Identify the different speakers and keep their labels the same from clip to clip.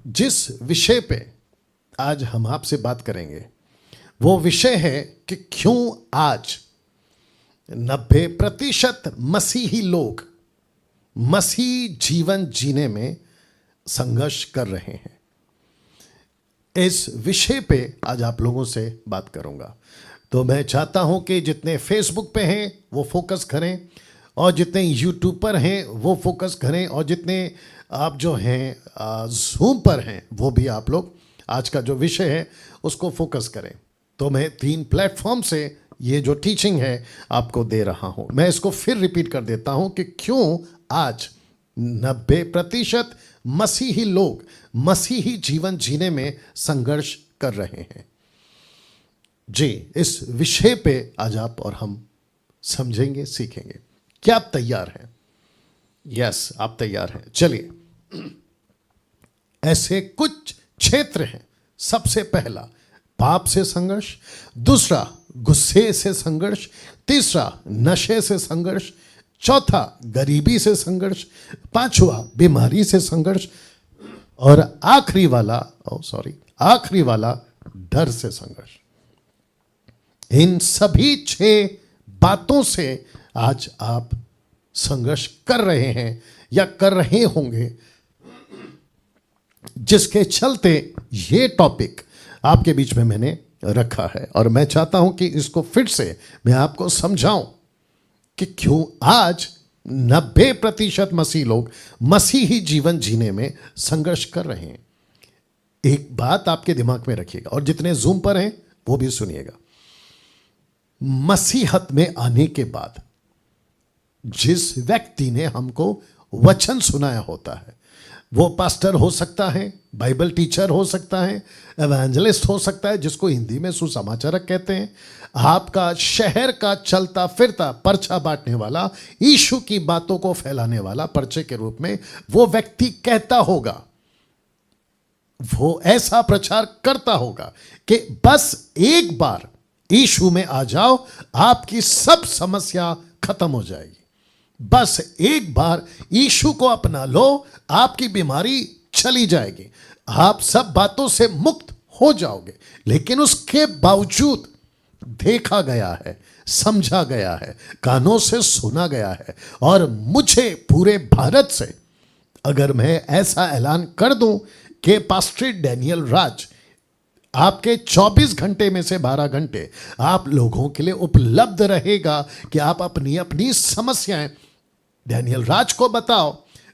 Speaker 1: जिस विषय पे आज हम आपसे बात करेंगे वो विषय है कि क्यों आज 90% मसीही लोग मसीह जीवन जीने में संघर्ष कर रहे हैं। इस विषय पे आज आप लोगों से बात करूंगा। तो मैं चाहता हूं कि जितने फेसबुक पे हैं वो फोकस करें, और जितने यूट्यूब पर हैं वो फोकस करें, और जितने आप जो हैं जूम पर हैं वो भी आप लोग आज का जो विषय है उसको फोकस करें। तो मैं 3 प्लेटफॉर्म से ये जो टीचिंग है आपको दे रहा हूं। मैं इसको फिर रिपीट कर देता हूं कि क्यों आज 90% मसीही लोग मसीही जीवन जीने में संघर्ष कर रहे हैं। जी, इस विषय पे आज आप और हम समझेंगे, सीखेंगे। क्या आप तैयार हैं? यस, आप तैयार हैं। चलिए, ऐसे कुछ क्षेत्र हैं। सबसे पहला पाप से संघर्ष, दूसरा गुस्से से संघर्ष, तीसरा नशे से संघर्ष, चौथा गरीबी से संघर्ष, पांचवा बीमारी से संघर्ष, और आखिरी वाला डर से संघर्ष। इन सभी 6 बातों से आज आप संघर्ष कर रहे हैं या कर रहे होंगे, जिसके चलते ये टॉपिक आपके बीच में मैंने रखा है। और मैं चाहता हूं कि इसको फिर से मैं आपको समझाऊं कि क्यों आज 90% मसीह लोग मसीही जीवन जीने में संघर्ष कर रहे हैं। एक बात आपके दिमाग में रखिएगा, और जितने जूम पर हैं वो भी सुनिएगा। मसीहत में आने के बाद जिस व्यक्ति ने हमको वचन सुनाया होता है, वो पास्टर हो सकता है, बाइबल टीचर हो सकता है, एवेंजलिस्ट हो सकता है, जिसको हिंदी में सुसमाचारक कहते हैं, आपका शहर का चलता फिरता पर्चा बांटने वाला, यीशु की बातों को फैलाने वाला पर्चे के रूप में वो व्यक्ति कहता होगा, वो ऐसा प्रचार करता होगा कि बस एक बार यीशु में आ जाओ, आपकी सब समस्या खत्म हो जाएगी। बस एक बार यीशु को अपना लो, आपकी बीमारी चली जाएगी, आप सब बातों से मुक्त हो जाओगे। लेकिन उसके बावजूद देखा गया है, समझा गया है, कानों से सुना गया है, और मुझे पूरे भारत से अगर मैं ऐसा ऐलान कर दूं कि पास्टर डैनियल राज आपके 24 घंटे में से 12 घंटे आप लोगों के लिए उपलब्ध रहेगा कि आप अपनी अपनी समस्याएं डैनियल राज को बताओ,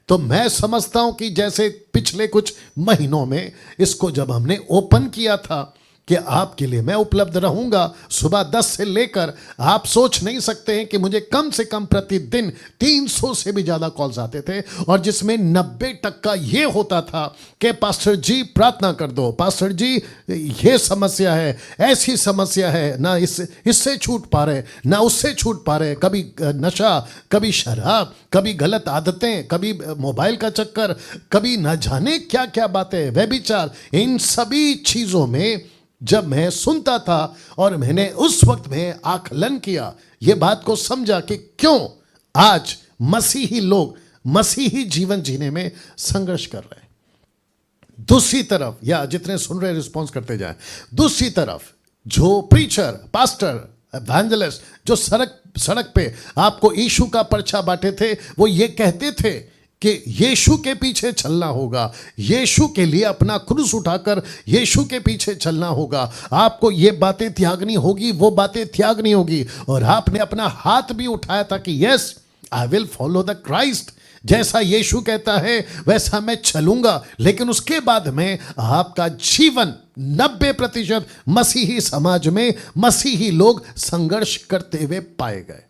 Speaker 1: तो मैं समझता हूं कि जैसे पिछले कुछ महीनों में इसको जब हमने ओपन किया था कि आपके लिए मैं उपलब्ध रहूंगा सुबह 10 से लेकर, आप सोच नहीं सकते हैं कि मुझे कम से कम प्रतिदिन 300 से भी ज़्यादा कॉल्स आते थे, और जिसमें 90% ये होता था कि पास्टर जी प्रार्थना कर दो, पास्टर जी ये समस्या है, ऐसी समस्या है, ना इससे छूट पा रहे, ना उससे छूट पा रहे, कभी नशा, कभी शराब, कभी गलत आदतें, कभी मोबाइल का चक्कर, कभी न जाने क्या क्या बातें, व्यभिचार। इन सभी चीज़ों में जब मैं सुनता था और मैंने उस वक्त में आकलन किया, ये बात को समझा कि क्यों आज मसीही लोग मसीही जीवन जीने में संघर्ष कर रहे हैं। दूसरी तरफ, या जितने सुन रहे रिस्पॉन्स करते जाएं, दूसरी तरफ जो प्रीचर, पास्टर, एवेंजलिस्ट जो सड़क पे आपको यीशु का पर्चा बांटे थे, वो ये कहते थे कि यीशु के पीछे चलना होगा, यीशु के लिए अपना क्रूस उठाकर यीशु के पीछे चलना होगा, आपको ये बातें त्यागनी होगी, वो बातें त्यागनी होगी। और आपने अपना हाथ भी उठाया था कि yes, I will follow the Christ, जैसा यीशु कहता है वैसा मैं चलूंगा। लेकिन उसके बाद में आपका जीवन 90% मसीही समाज में मसीही लोग संघर्ष करते हुए पाए गए।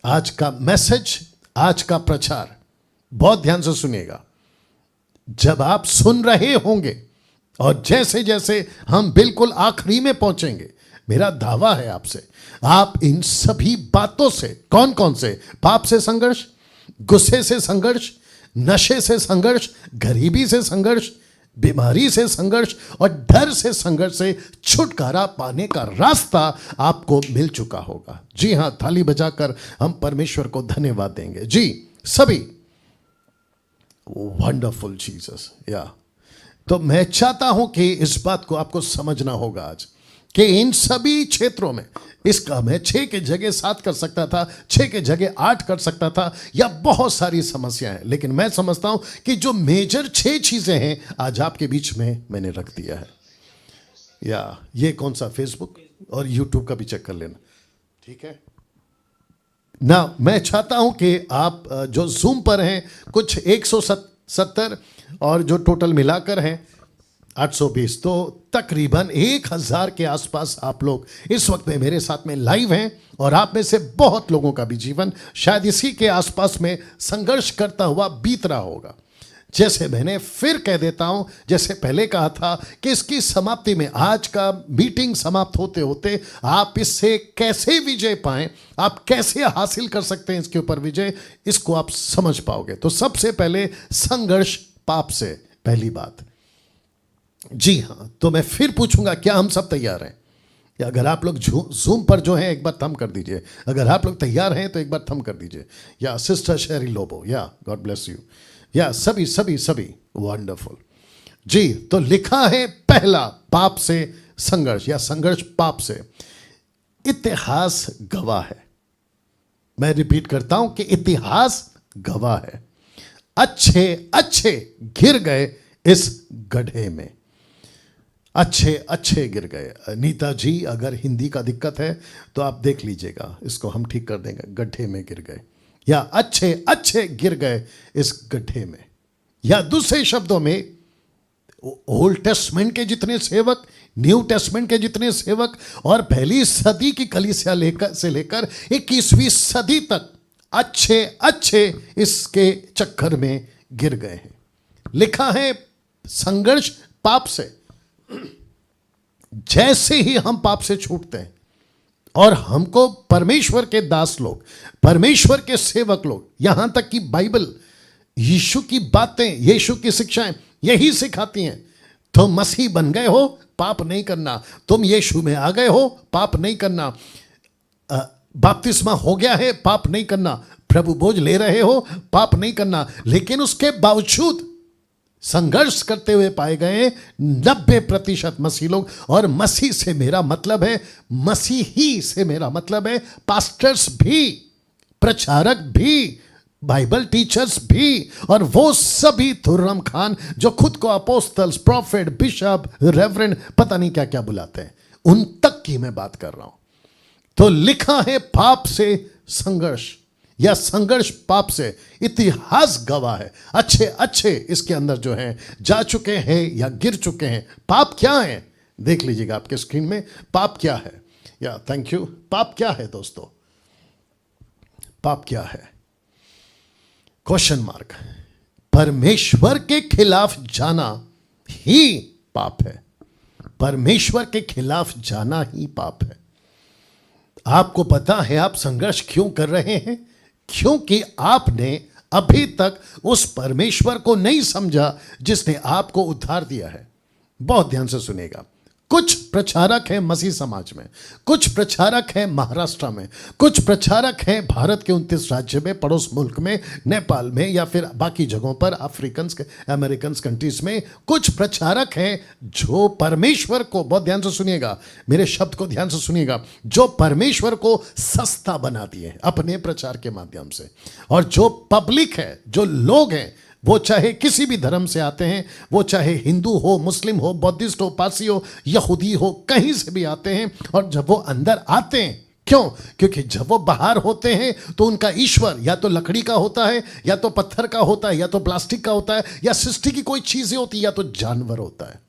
Speaker 1: आज का मैसेज, आज का प्रचार बहुत ध्यान से सुनिएगा। जब आप सुन रहे होंगे और जैसे जैसे हम बिल्कुल आखिरी में पहुंचेंगे, मेरा दावा है आपसे, आप इन सभी बातों से, कौन कौन से, पाप से संघर्ष, गुस्से से संघर्ष, नशे से संघर्ष, गरीबी से संघर्ष, बीमारी से संघर्ष और डर से संघर्ष से छुटकारा पाने का रास्ता आपको मिल चुका होगा। जी हां, ताली बजाकर हम परमेश्वर को धन्यवाद देंगे। जी सभी, वंडरफुल जीसस। या तो मैं चाहता हूं कि इस बात को आपको समझना होगा आज कि इन सभी क्षेत्रों में इसका मैं 6 के जगह 7 कर सकता था, 6 के जगह 8 कर सकता था, या बहुत सारी समस्याएं हैं, लेकिन मैं समझता हूं कि जो मेजर 6 चीजें हैं आज आपके बीच में मैंने रख दिया है। या ये कौन सा, फेसबुक और यूट्यूब का भी चेक कर लेना, ठीक है ना। मैं चाहता हूं कि आप जो जूम पर हैं कुछ 170 और जो टोटल मिलाकर हैं 820, तो तकरीबन 1000 के आसपास आप लोग इस वक्त में मेरे साथ में लाइव हैं। और आप में से बहुत लोगों का भी जीवन शायद इसी के आसपास में संघर्ष करता हुआ बीत रहा होगा। जैसे मैंने फिर कह देता हूं, जैसे पहले कहा था कि इसकी समाप्ति में, आज का मीटिंग समाप्त होते होते आप इससे कैसे विजय पाएं, आप कैसे हासिल कर सकते हैं इसके ऊपर विजय, इसको आप समझ पाओगे। तो सबसे पहले संघर्ष पाप से, पहली बात। जी हाँ, तो मैं फिर पूछूंगा क्या हम सब तैयार हैं? या अगर आप लोग जूम पर जो हैं एक बार थम कर दीजिए, अगर आप लोग तैयार हैं तो एक बार थम कर दीजिए। या सिस्टर शेरी लोबो, या गॉड ब्लेस यू, या सभी सभी सभी, वंडरफुल जी। तो लिखा है पहला, पाप से संघर्ष या संघर्ष पाप से। इतिहास गवाह है, मैं रिपीट करता हूं कि इतिहास गवाह है, अच्छे अच्छे गिर गए इस गड्ढे में, अच्छे अच्छे गिर गए। नीता जी, अगर हिंदी का दिक्कत है तो आप देख लीजिएगा, इसको हम ठीक कर देंगे, गड्ढे में गिर गए, या अच्छे अच्छे गिर गए इस गड्ढे में। या दूसरे शब्दों में, ओल्ड टेस्टमेंट के जितने सेवक, न्यू टेस्टमेंट के जितने सेवक, और पहली सदी की कलीसिया लेकर 21वीं सदी तक अच्छे अच्छे इसके चक्कर में गिर गए हैं। लिखा है संघर्ष पाप से। जैसे ही हम पाप से छूटते हैं और हमको परमेश्वर के दास लोग, परमेश्वर के सेवक लोग, यहां तक कि बाइबल, यीशु की बातें, यीशु की शिक्षाएं यही सिखाती हैं। तुम मसीह बन गए हो, पाप नहीं करना। तुम यीशु में आ गए हो, पाप नहीं करना। बपतिस्मा हो गया है, पाप नहीं करना। प्रभु बोझ ले रहे हो, पाप नहीं करना। लेकिन उसके बावजूद संघर्ष करते हुए पाए गए 90% मसीह लोग। और मसीह से मेरा मतलब है, मसीही से मेरा मतलब है पास्टर्स भी, प्रचारक भी, बाइबल टीचर्स भी, और वो सभी तुर्रम खान जो खुद को अपोस्टल्स, प्रॉफिट, बिशप, रेवरेंड, पता नहीं क्या क्या बुलाते हैं, उन तक की मैं बात कर रहा हूं। तो लिखा है पाप से संघर्ष, या संघर्ष पाप से। इतिहास गवाह है, अच्छे अच्छे इसके अंदर जो हैं जा चुके हैं या गिर चुके हैं। पाप क्या है देख लीजिएगा आपके स्क्रीन में, पाप क्या है। या थैंक यू। पाप क्या है दोस्तों? पाप क्या है? Question mark. परमेश्वर के खिलाफ जाना ही पाप है। परमेश्वर के खिलाफ जाना ही पाप है। आपको पता है आप संघर्ष क्यों कर रहे हैं? क्योंकि आपने अभी तक उस परमेश्वर को नहीं समझा जिसने आपको उद्धार दिया है। बहुत ध्यान से सुनिएगा। कुछ प्रचारक हैं मसीह समाज में, कुछ प्रचारक हैं महाराष्ट्र में, कुछ प्रचारक हैं भारत के 29 राज्य में, पड़ोस मुल्क में, नेपाल में, या फिर बाकी जगहों पर, अफ्रीकन, अमेरिकन कंट्रीज में। कुछ प्रचारक हैं जो परमेश्वर को, बहुत ध्यान से सुनिएगा, मेरे शब्द को ध्यान से सुनिएगा, जो परमेश्वर को सस्ता बना दिए हैं अपने प्रचार के माध्यम से। और जो पब्लिक है, जो लोग हैं, वो चाहे किसी भी धर्म से आते हैं, वो चाहे हिंदू हो, मुस्लिम हो, बौद्धिस्ट हो, पारसी हो, यहूदी हो, कहीं से भी आते हैं। और जब वो अंदर आते हैं, क्यों? क्योंकि जब वो बाहर होते हैं तो उनका ईश्वर या तो लकड़ी का होता है, या तो पत्थर का होता है, या तो प्लास्टिक का होता है, या सृष्टि की कोई चीजें होती है, या तो जानवर होता है।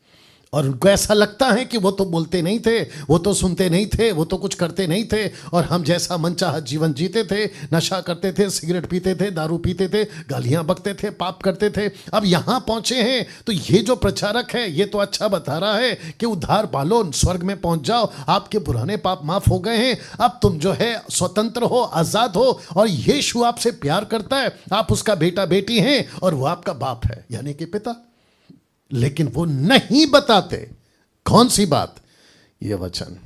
Speaker 1: और उनको ऐसा लगता है कि वो तो बोलते नहीं थे, वो तो सुनते नहीं थे, वो तो कुछ करते नहीं थे, और हम जैसा मनचाहा जीवन जीते थे, नशा करते थे, सिगरेट पीते थे, दारू पीते थे, गालियां बकते थे, पाप करते थे। अब यहां पहुंचे हैं तो ये जो प्रचारक है ये तो अच्छा बता रहा है कि उद्धार पालो, स्वर्ग में पहुंच जाओ, आपके पुराने पाप माफ हो गए हैं, अब तुम जो है स्वतंत्र हो, आजाद हो, और यीशु आपसे प्यार करता है, आप उसका बेटा बेटी हैं, और वो आपका बाप है, यानी कि पिता। लेकिन वो नहीं बताते कौन सी बात? ये वचन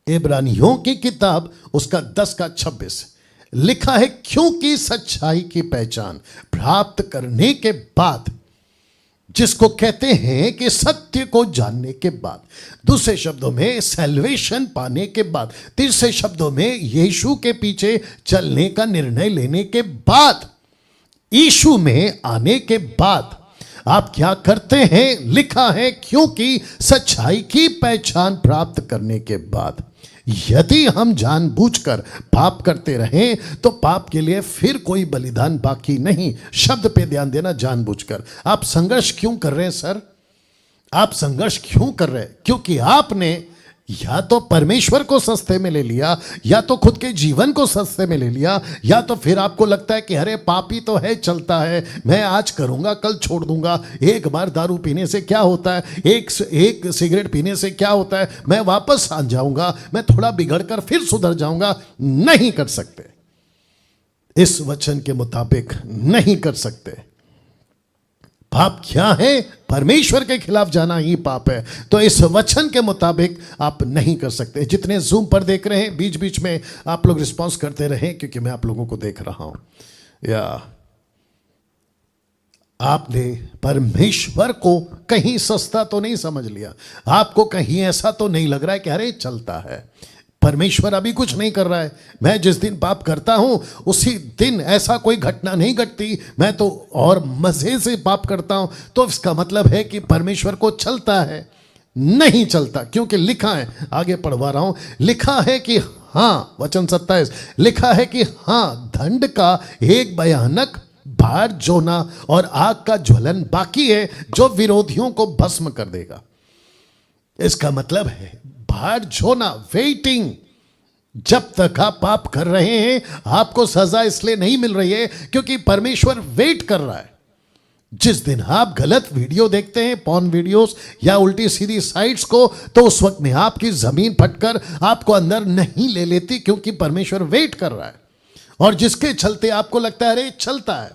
Speaker 1: इब्रानियों की किताब उसका 10 का 26, लिखा है क्योंकि सच्चाई की पहचान प्राप्त करने के बाद, जिसको कहते हैं कि सत्य को जानने के बाद, दूसरे शब्दों में सैल्वेशन पाने के बाद, तीसरे शब्दों में यीशु के पीछे चलने का निर्णय लेने के बाद, यीशु में आने के बाद आप क्या करते हैं? लिखा है क्योंकि सच्चाई की पहचान प्राप्त करने के बाद। यदि हम जानबूझकर पाप करते रहें तो पाप के लिए फिर कोई बलिदान बाकी नहीं। शब्द पे ध्यान देना, जानबूझकर। आप संघर्ष क्यों कर रहे हैं सर? आप संघर्ष क्यों कर रहे हैं? क्योंकि आपने या तो परमेश्वर को सस्ते में ले लिया, या तो खुद के जीवन को सस्ते में ले लिया, या तो फिर आपको लगता है कि अरे पापी तो है, चलता है, मैं आज करूंगा कल छोड़ दूंगा, एक बार दारू पीने से क्या होता है, एक सिगरेट पीने से क्या होता है, मैं वापस आ जाऊंगा, मैं थोड़ा बिगड़ कर फिर सुधर जाऊंगा। नहीं कर सकते, इस वचन के मुताबिक नहीं कर सकते। पाप क्या है? परमेश्वर के खिलाफ जाना ही पाप है। तो इस वचन के मुताबिक आप नहीं कर सकते। जितने जूम पर देख रहे हैं, बीच बीच में आप लोग रिस्पांस करते रहें, क्योंकि मैं आप लोगों को देख रहा हूं। या आपने परमेश्वर को कहीं सस्ता तो नहीं समझ लिया? आपको कहीं ऐसा तो नहीं लग रहा है कि अरे चलता है, परमेश्वर अभी कुछ नहीं कर रहा है, मैं जिस दिन पाप करता हूं उसी दिन ऐसा कोई घटना नहीं घटती, मैं तो और मजे से पाप करता हूं, तो इसका मतलब है कि परमेश्वर को चलता है? नहीं चलता, क्योंकि लिखा है, आगे पढ़वा रहा हूं, लिखा है कि हाँ, वचन 27, लिखा है कि हाँ, दंड का एक भयानक भार जोना और आग का ज्वलन बाकी है जो विरोधियों को भस्म कर देगा। इसका मतलब है भार जोना, वेटिंग। जब तक आप पाप कर रहे हैं आपको सजा इसलिए नहीं मिल रही है क्योंकि परमेश्वर वेट कर रहा है। जिस दिन आप गलत वीडियो देखते हैं, पॉर्न वीडियोस या उल्टी सीधी साइट्स को, तो उस वक्त में आपकी जमीन फटकर आपको अंदर नहीं ले लेती, क्योंकि परमेश्वर वेट कर रहा है। और जिसके चलते आपको लगता है अरे चलता है,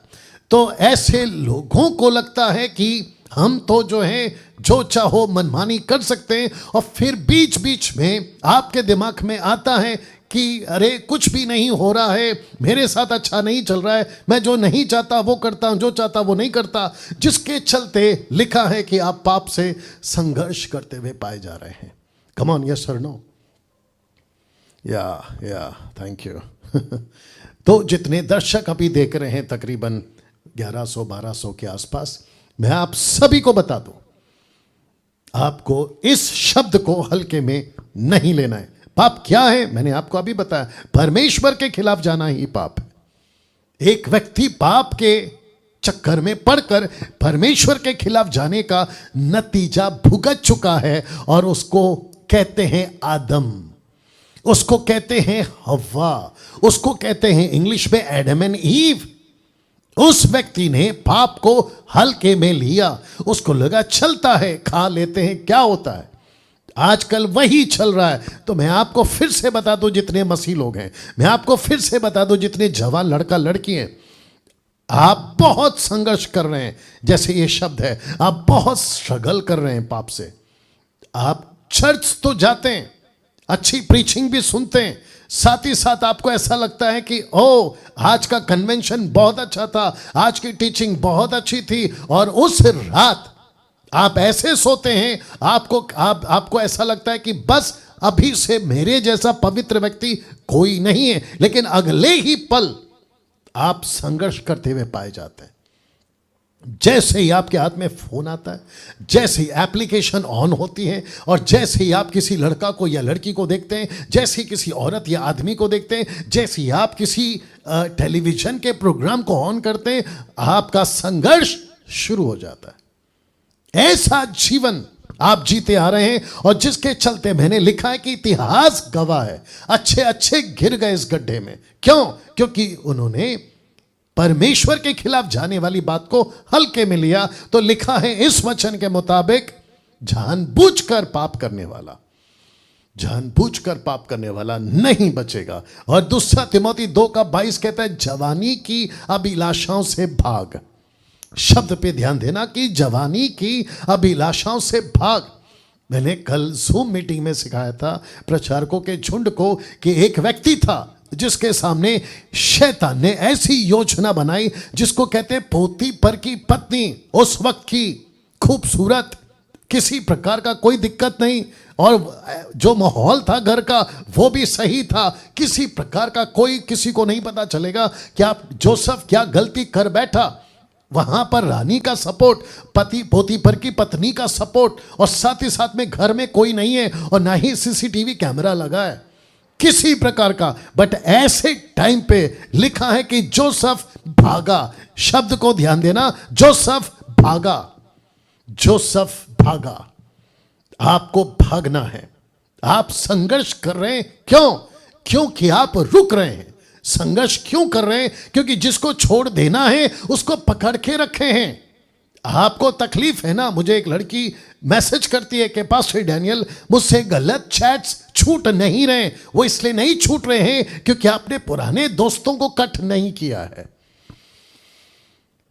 Speaker 1: तो ऐसे लोगों को लगता है कि हम तो जो है जो चाहो मनमानी कर सकते हैं, और फिर बीच बीच में आपके दिमाग में आता है कि अरे कुछ भी नहीं हो रहा है, मेरे साथ अच्छा नहीं चल रहा है, मैं जो नहीं चाहता वो करता हूं, जो चाहता वो नहीं करता, जिसके चलते लिखा है कि आप पाप से संघर्ष करते हुए पाए जा रहे हैं। कम ऑन, यस और नो? या थैंक यू। तो जितने दर्शक अभी देख रहे हैं, तकरीबन 1100-1200 के आसपास, मैं आप सभी को बता दूं, आपको इस शब्द को हल्के में नहीं लेना है। पाप क्या है? मैंने आपको अभी बताया, परमेश्वर के खिलाफ जाना ही पाप है। एक व्यक्ति पाप के चक्कर में पड़कर परमेश्वर के खिलाफ जाने का नतीजा भुगत चुका है, और उसको कहते हैं आदम, उसको कहते हैं हव्वा, उसको कहते हैं इंग्लिश में एडम एंड ईव। उस व्यक्ति ने पाप को हल्के में लिया, उसको लगा चलता है, खा लेते हैं, क्या होता है। आजकल वही चल रहा है। तो मैं आपको फिर से बता दूं, जितने मसीह लोग हैं, मैं आपको फिर से बता दूं, जितने जवान लड़का लड़की हैं, आप बहुत संघर्ष कर रहे हैं, जैसे ये शब्द है, आप बहुत स्ट्रगल कर रहे हैं पाप से। आप चर्च तो जाते हैं, अच्छी प्रीचिंग भी सुनते हैं, साथ ही साथ आपको ऐसा लगता है कि ओ, आज का कन्वेंशन बहुत अच्छा था, आज की टीचिंग बहुत अच्छी थी, और उस रात आप ऐसे सोते हैं, आपको ऐसा लगता है कि बस अभी से मेरे जैसा पवित्र व्यक्ति कोई नहीं है, लेकिन अगले ही पल आप संघर्ष करते हुए पाए जाते हैं। जैसे ही आपके हाथ में फोन आता है, जैसे ही एप्लीकेशन ऑन होती है, और जैसे ही आप किसी लड़का को या लड़की को देखते हैं, जैसे ही किसी औरत या आदमी को देखते हैं, जैसे ही आप किसी टेलीविजन के प्रोग्राम को ऑन करते हैं, आपका संघर्ष शुरू हो जाता है। ऐसा जीवन आप जीते आ रहे हैं, और जिसके चलते मैंने लिखा है कि इतिहास गवाह है, अच्छे अच्छे गिर गए इस गड्ढे में। क्यों? क्योंकि उन्होंने परमेश्वर के खिलाफ जाने वाली बात को हल्के में लिया। तो लिखा है इस वचन के मुताबिक, जानबूझकर पाप करने वाला नहीं बचेगा। और दूसरा तिमोथी 2:22 कहता है, जवानी की अभिलाषाओं से भाग। शब्द पे ध्यान देना कि जवानी की अभिलाषाओं से भाग। मैंने कल जूम मीटिंग में सिखाया था प्रचारकों के झुंड को कि एक व्यक्ति था जिसके सामने शैतान ने ऐसी योजना बनाई जिसको कहते हैं पोतीपर की पत्नी, उस वक्त की खूबसूरत, किसी प्रकार का कोई दिक्कत नहीं, और जो माहौल था घर का वो भी सही था, किसी प्रकार का कोई किसी को नहीं पता चलेगा कि आप जोसेफ क्या गलती कर बैठा। वहां पर रानी का सपोर्ट, पति पोतीपर की पत्नी का सपोर्ट, और साथ ही साथ में घर में कोई नहीं है और ना ही सीसीटीवी कैमरा लगा है किसी प्रकार का। बट ऐसे टाइम पे लिखा है कि जोसेफ भागा। शब्द को ध्यान देना, जोसेफ भागा, जोसेफ भागा। आपको भागना है। आप संघर्ष कर रहे हैं, क्यों? क्योंकि आप रुक रहे हैं। संघर्ष क्यों कर रहे हैं? क्योंकि जिसको छोड़ देना है उसको पकड़ के रखे हैं। आपको तकलीफ है ना। मुझे एक लड़की मैसेज करती है कि पास्टर डैनियल, मुझसे गलत चैट्स छूट नहीं रहे। वो इसलिए नहीं छूट रहे हैं क्योंकि आपने पुराने दोस्तों को कट नहीं किया है।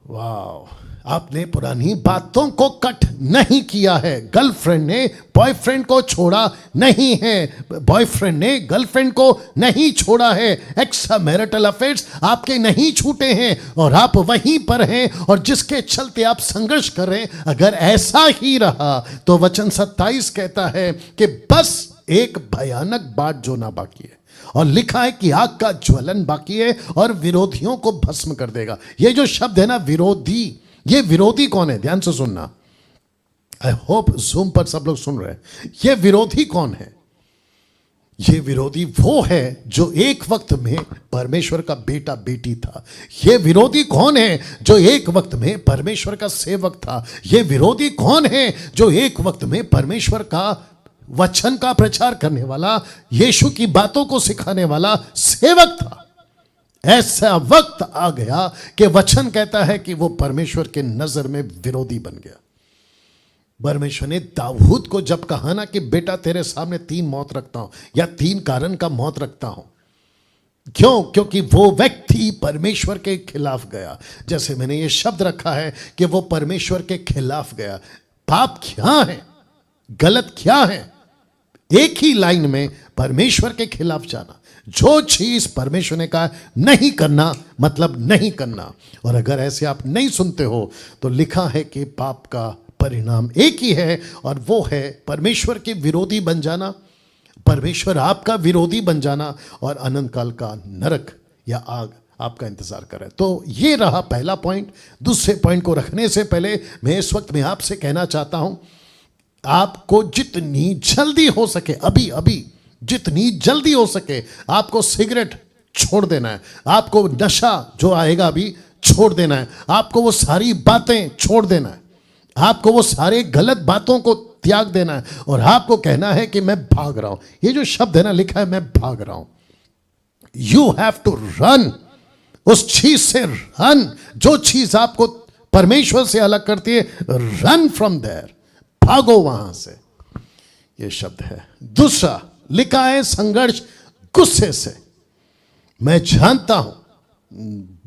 Speaker 1: वाह, आपने पुरानी बातों को कट नहीं किया है। गर्लफ्रेंड ने बॉयफ्रेंड को छोड़ा नहीं है, बॉयफ्रेंड ने गर्लफ्रेंड को नहीं छोड़ा है। एक्स्ट्रा मैरिटल अफेयर्स आपके नहीं छूटे हैं और आप वहीं पर हैं, और जिसके चलते आप संघर्ष कर रहे हैं। अगर ऐसा ही रहा तो वचन 27 कहता है कि बस एक भयानक बात जो ना बाकी है, और लिखा है कि आग का ज्वलन बाकी है और विरोधियों को भस्म कर देगा। ये जो शब्द है ना विरोधी, ये विरोधी कौन है? ध्यान से सुनना। आई होप जूम पर सब लोग सुन रहे हैं। ये विरोधी कौन है? ये विरोधी वो है जो एक वक्त में परमेश्वर का बेटा बेटी था। ये विरोधी कौन है? जो एक वक्त में परमेश्वर का सेवक था। ये विरोधी कौन है? जो एक वक्त में परमेश्वर का वचन का प्रचार करने वाला, यीशु की बातों को सिखाने वाला सेवक था। ऐसा वक्त आ गया कि वचन कहता है कि वो परमेश्वर के नजर में विरोधी बन गया। परमेश्वर ने दाऊद को जब कहा ना कि बेटा तेरे सामने 3 मौत रखता हूं, या 3 कारण का मौत रखता हूं। क्यों? क्योंकि वो व्यक्ति परमेश्वर के खिलाफ गया। जैसे मैंने ये शब्द रखा है कि वो परमेश्वर के खिलाफ गया। पाप क्या है, गलत क्या है? एक ही लाइन में परमेश्वर के खिलाफ जाना। जो चीज परमेश्वर ने कहा नहीं करना, मतलब नहीं करना। और अगर ऐसे आप नहीं सुनते हो तो लिखा है कि पाप का परिणाम एक ही है, और वो है परमेश्वर के विरोधी बन जाना, परमेश्वर आपका विरोधी बन जाना, और अनंत काल का नरक या आग आपका इंतजार कर रहा है। तो ये रहा पहला पॉइंट। दूसरे पॉइंट को रखने से पहले मैं इस वक्त में आपसे कहना चाहता हूं, आपको जितनी जल्दी हो सके, अभी जितनी जल्दी हो सके आपको सिगरेट छोड़ देना है। आपको नशा जो आएगा अभी छोड़ देना है। आपको वो सारी बातें छोड़ देना है। आपको वो सारे गलत बातों को त्याग देना है, और आपको कहना है कि मैं भाग रहा हूं। ये जो शब्द है ना, लिखा है मैं भाग रहा हूं। You have to run. उस चीज से रन, जो चीज आपको परमेश्वर से अलग करती है, रन फ्रॉम देयर, भागो वहां से। ये शब्द है। दूसरा लिखा है संघर्ष गुस्से से। मैं जानता हूं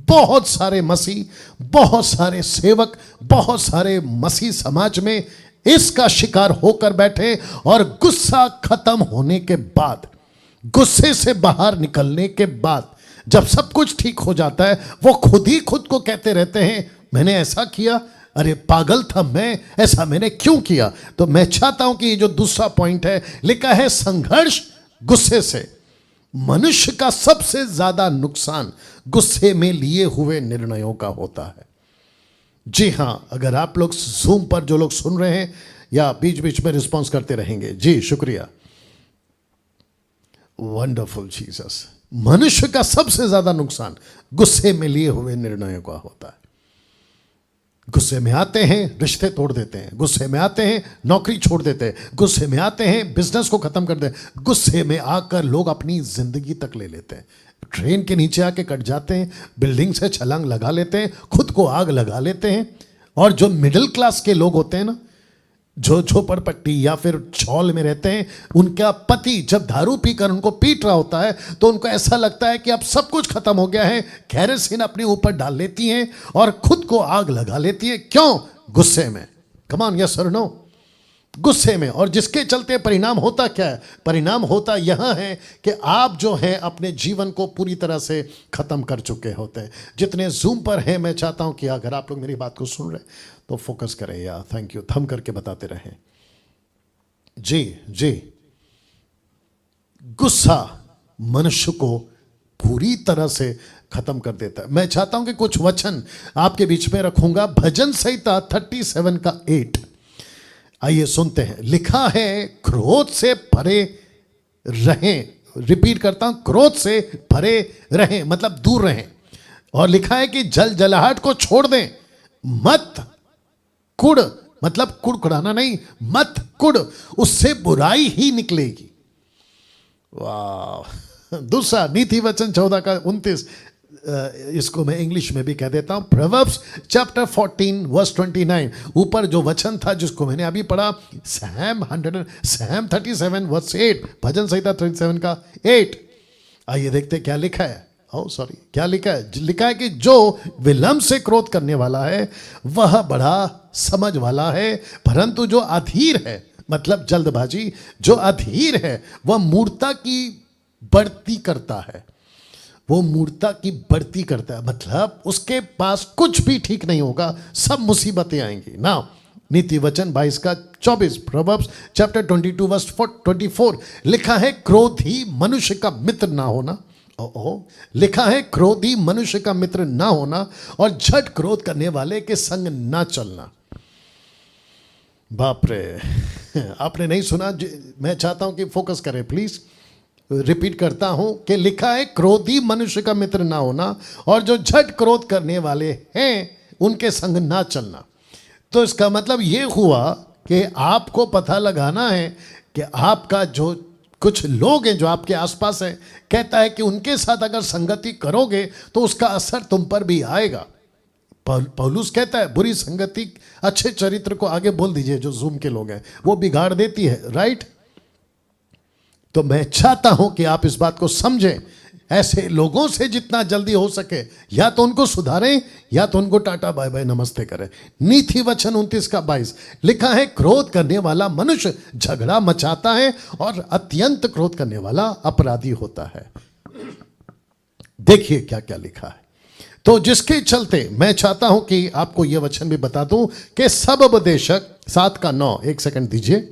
Speaker 1: बहुत सारे मसीह, बहुत सारे सेवक, बहुत सारे मसीह समाज में इसका शिकार होकर बैठे, और गुस्सा खत्म होने के बाद, गुस्से से बाहर निकलने के बाद, जब सब कुछ ठीक हो जाता है, वो खुद ही खुद को कहते रहते हैं मैंने ऐसा किया, अरे पागल था मैं, ऐसा मैंने क्यों किया। तो मैं चाहता हूं कि ये जो दूसरा पॉइंट है, लिखा है संघर्ष गुस्से से। मनुष्य का सबसे ज्यादा नुकसान गुस्से में लिए हुए निर्णयों का होता है। जी हां, अगर आप लोग जूम पर जो लोग सुन रहे हैं या बीच बीच में रिस्पॉन्स करते रहेंगे, जी शुक्रिया, वंडरफुल जीसस। मनुष्य का सबसे ज्यादा नुकसान गुस्से में लिए हुए निर्णयों का होता है। गुस्से में आते हैं रिश्ते तोड़ देते हैं, गुस्से में आते हैं नौकरी छोड़ देते हैं, गुस्से में आते हैं बिजनेस को खत्म कर देते हैं, गुस्से में आकर लोग अपनी जिंदगी तक ले लेते हैं। ट्रेन के नीचे आके कट जाते हैं, बिल्डिंग से छलांग लगा लेते हैं, खुद को आग लगा लेते हैं। और जो मिडिल क्लास के लोग होते हैं ना, जो झोपड़पट्टी या फिर चौल में रहते हैं, उनका पति जब दारू पीकर उनको पीट रहा होता है तो उनको ऐसा लगता है कि अब सब कुछ खत्म हो गया है, केरोसिन अपने ऊपर डाल लेती हैं और खुद को आग लगा लेती है। क्यों? गुस्से में। कम ऑन, यस और नो? गुस्से में। और जिसके चलते परिणाम होता क्या है? परिणाम होता यह है कि आप जो है अपने जीवन को पूरी तरह से खत्म कर चुके होते हैं। जितने जूम पर हैं, मैं चाहता हूं कि अगर आप लोग मेरी बात को सुन रहे तो फोकस करें यार। थैंक यू, थम करके बताते रहें। जी जी, गुस्सा मनुष्य को पूरी तरह से खत्म कर देता है। मैं चाहता हूं कि कुछ वचन आपके बीच में रखूंगा। भजन संहिता 37 का 8, आइए सुनते हैं। लिखा है, क्रोध से भरे रहें। रिपीट करता हूं, क्रोध से भरे रहें मतलब दूर रहें। और लिखा है कि जल जलाहट को छोड़ दें, मत कुड़ मतलब कुड़कुड़ाना नहीं, मत कुड़, उससे बुराई ही निकलेगी। वाह। दूसरा नीति वचन 14 का 29, इसको मैं इंग्लिश में भी कह देता हूं। प्रोवर्ब्स चैप्टर 14 वर्स 29, ऊपर जो वचन था जिसको मैंने अभी पढ़ा, सैम 37 वर्स 8, भजन संहिता 37 का 8। आइए देखते क्या लिखा है। क्या लिखा है? लिखा है कि जो विलंब से क्रोध करने वाला है वह बड़ा समझ वाला है, परंतु जो अधीर है मतलब जल्दबाजी, जो अधीर है वह मूर्खता की बढ़ती करता है। वो मूर्खता की बढ़ती करता है मतलब उसके पास कुछ भी ठीक नहीं होगा, सब मुसीबतें आएंगी ना। नीति वचन 22 का 24, प्रोवर्ब्स चैप्टर 22 वर्स 24, लिखा है क्रोधी मनुष्य का मित्र ना होना। लिखा है क्रोधी मनुष्य का मित्र ना होना और झट क्रोध करने वाले के संग ना चलना। बाप रे, आपने नहीं सुना? मैं चाहता हूं कि फोकस करें प्लीज। रिपीट करता हूं कि लिखा है क्रोधी मनुष्य का मित्र ना होना और जो झट क्रोध करने वाले हैं उनके संग ना चलना। तो इसका मतलब यह हुआ कि आपको पता लगाना है कि आपका जो कुछ लोग हैं जो आपके आसपास हैं, कहता है कि उनके साथ अगर संगति करोगे तो उसका असर तुम पर भी आएगा। पौलुस कहता है बुरी संगति अच्छे चरित्र को आगे बोल दीजिए, जो जूम के लोग हैं, वो बिगाड़ देती है। राइट? तो मैं चाहता हूं कि आप इस बात को समझें। ऐसे लोगों से जितना जल्दी हो सके या तो उनको सुधारें या तो उनको टाटा बाय बाय नमस्ते करें। नीति वचन 29 का 22, लिखा है क्रोध करने वाला मनुष्य झगड़ा मचाता है और अत्यंत क्रोध करने वाला अपराधी होता है। देखिए क्या क्या लिखा है। तो जिसके चलते मैं चाहता हूं कि आपको यह वचन भी बता दूं कि सब उपदेशक 7 का 9, एक सेकंड दीजिए।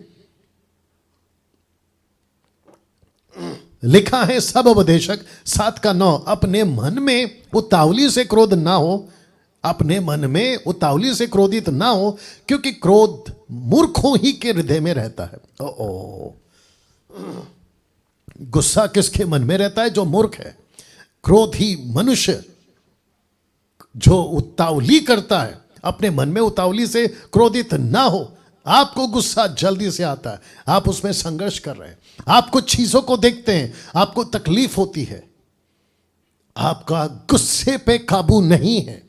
Speaker 1: लिखा है सब उपदेशक 7 का 9, अपने मन में उतावली से क्रोध ना हो, अपने मन में उतावली से क्रोधित ना हो, क्योंकि क्रोध मूर्खों ही के हृदय में रहता है। गुस्सा किसके मन में रहता है? जो मूर्ख है। क्रोधी मनुष्य जो उतावली करता है, अपने मन में उतावली से क्रोधित ना हो। आपको गुस्सा जल्दी से आता है, आप उसमें संघर्ष कर रहे हैं, आप कुछ चीजों को देखते हैं, आपको तकलीफ होती है, आपका गुस्से पे काबू नहीं है,